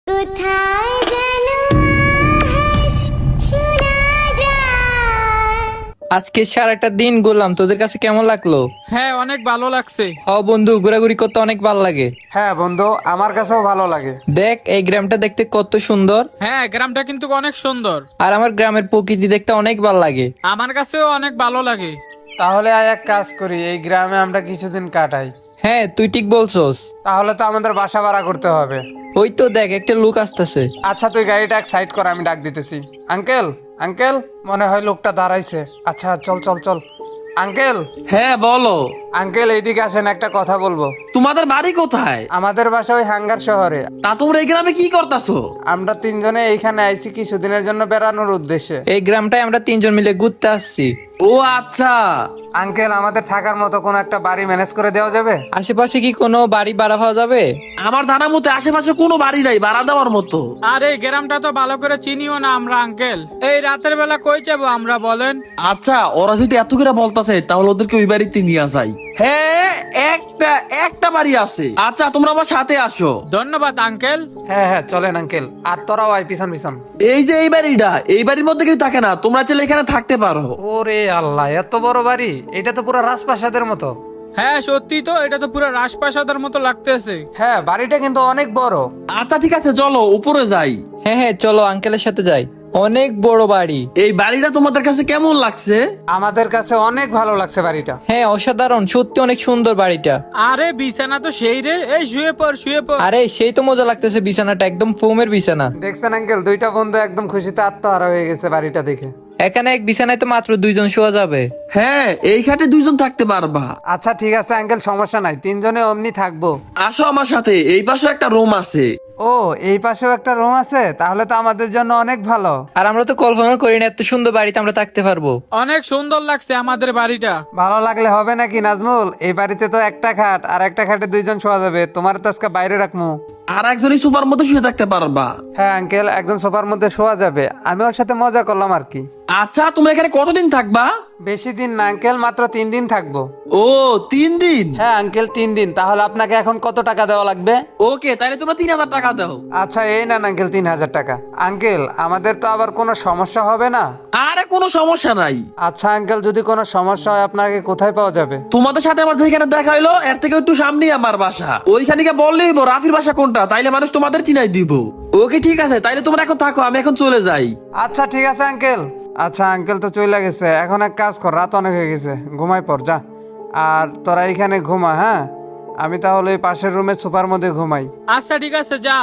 কোথায় যেন আওয়াজ শোনা যায়। আজকে সারাটা দিন ঘুরলাম, তোদের কাছে কেমন লাগলো? হ্যাঁ, অনেক ভালো লাগছে। বন্ধু, ঘোরাঘুরি করতে অনেক ভালো লাগে। হ্যাঁ বন্ধু, আমার কাছেও ভালো লাগে। দেখ, এই গ্রামটা দেখতে কত সুন্দর। হ্যাঁ, গ্রামটা কিন্তু অনেক সুন্দর। আর আমার গ্রামের প্রকৃতি দেখতে অনেক ভালো লাগে। আমার কাছেও অনেক ভালো লাগে। তাহলে এক কাজ করি, এই গ্রামে আমরা কিছুদিন কাটাই। হ্যাঁ, তুই ঠিক বলছস। তাহলে তো আমাদের বাসা ভাড়া করতে হবে। ওই তো দেখ, একটা লোক আসতেছে। আচ্ছা, তুই গাড়িটা এক সাইড কর, আমি ডাক দিতেছি। আঙ্কেল, আঙ্কেল, মনে হয় লোকটা দাঁড়াইছে। আচ্ছা, চল চল চল। আঙ্কেল, হ্যাঁ বলো। আঙ্কেল, এইদিকে আসেন, একটা কথা বলবো। তোমাদের বাড়ি কোথায়? আমাদের বাসা ওই হাঙ্গার শহরে। তা তোমরা এই গ্রামে কি করতেছো? আমরা তিনজনে এইখানে আইছি কিছুদিনের জন্য বেড়ানোর উদ্দেশ্যে। এই গ্রামটায় আমরা তিনজন মিলে ঘুরতে আসছি। ও আচ্ছা। আঙ্কেল, আমাদের থাকার মতো কোনো একটা বাড়ি ম্যানেজ করে দেওয়া যাবে? আশেপাশে কি কোনো বাড়ি ভাড়া পাওয়া যাবে? আমার জানা মতে আশেপাশে কোনো বাড়ি নাই ভাড়া দেওয়ার মতো। আর এই গ্রামটা তো ভালো করে চিনিও না আমরা আঙ্কেল। এই রাতের বেলা কই যাবো আমরা বলেন? আচ্ছা, ওরা যদি এত করে বলতাছে তাহলে ওদেরকে ওই বাড়িতে নিয়ে যাই। হ্যাঁ, একটা একটা বাড়ি আছে। আচ্ছা, তোমরা আমার সাথে আসো। ধন্যবাদ আঙ্কেল। হ্যাঁ হ্যাঁ, চলেন আঙ্কেল। আর তোরাও আয় পিছন পিছন। এই যে এই বাড়িটা, এই বাড়ির মধ্যে কেউ থাকে না, তোমরা চাইলে এখানে থাকতে পারো। ওরে আল্লাহ, এত বড় বাড়ি! এটা তো পুরো রাজপ্রাসাদের মতো। হ্যাঁ সত্যি তো, এটা তো পুরো রাজপ্রাসাদের মতো লাগতেছে। হ্যাঁ, বাড়িটা কিন্তু অনেক বড়। আচ্ছা ঠিক আছে, চলো উপরে যাই। হ্যাঁ হ্যাঁ, চলো আঙ্কেলের সাথে যাই। অনেক বড় বাড়ি। এই বাড়িটা তোমাদের কাছে কেমন লাগছে? আমাদের কাছে অনেক ভালো লাগছে বাড়িটা। হ্যাঁ, অসাধারণ, সত্যি অনেক সুন্দর বাড়িটা। আরে বিছানা তো সেই রে, এই শুয়ে পড় শুয়ে পড়। আরে সেই তো মজা লাগতেছে, বিছানাটা একদম ফোমের বিছানা। দেখছেন আঙ্কেল, দুইটা বন্ধু একদম খুশিতে আত্মহারা হয়ে গেছে বাড়িটা দেখে। এখানে এক বিছানায় তো মাত্র দুইজন শোয়া যাবে। হ্যাঁ, এই খাটে দুইজন থাকতে পারবা। আচ্ছা ঠিক আছে আঙ্কেল, সমস্যা নাই, তিনজনে অমনি থাকবো। আসো আমার সাথে, এই পাশে একটা রুম আছে। ও, এই পাশেও একটা রুম আছে, তাহলে তো আমাদের জন্য অনেক ভালো। আর আমরা তো কল্পনা করি না এত সুন্দর বাড়িতে আমরা থাকতে পারবো। অনেক সুন্দর লাগছে আমাদের বাড়িটা। ভালো লাগলে হবে নাকি নাজমুল? এই বাড়িতে তো একটা খাট, আর একটা খাটে দুইজন শোয়া যাবে। তোমার তো আজকে বাইরে রাখবো। আর একজনই সোফার মধ্যে শুয়ে থাকতে পারবা। হ্যাঁ আঙ্কেল, একজন সোফার মধ্যে শোয়া যাবে। আমি ওর সাথে মজা করলাম আর কি। আচ্ছা, তোমরা এখানে কতদিন থাকবা? বেশি দিন না আঙ্কেল, মাত্র 3 দিন থাকবো। ও, 3 দিন? হ্যাঁ আঙ্কেল, 3 দিন। তাহলে আপনাকে এখন কত টাকা দেওয়া লাগবে? ওকে, তাহলে তোমরা 3000 টাকা দাও। আচ্ছা, এই নেন আঙ্কেল 3000 টাকা। আঙ্কেল, আমাদের তো আবার কোনো সমস্যা হবে না? আরে কোনো সমস্যা নাই। আচ্ছা আঙ্কেল, যদি কোনো সমস্যা হয় আপনাকে কোথায় পাওয়া যাবে? তোমাদের সাথে আমার যেখানে দেখা হইলো এর থেকে একটু সামনেই আমার বাসা। ওইখানে গিয়ে বললেই রাফির বাসা কোনটা, তাইলে মানুষ তোমাদের চিনাই দিব। ওকে ঠিক আছে, তাইলে তোমরা এখন থাকো, আমি এখন চলে যাই। আচ্ছা ঠিক আছে আঙ্কেল। আচ্ছা আঙ্কেল তো চলে গেছে, এখন এক কাজ কর, রাত অনেক হয়ে গেছে, ঘুমাই পর যা। আর তোরা এইখানে ঘুমা, হ্যাঁ? আমি তাহলে ওই পাশের রুমের সোফার মধ্যে ঘুমাই। আচ্ছা ঠিক আছে, যা।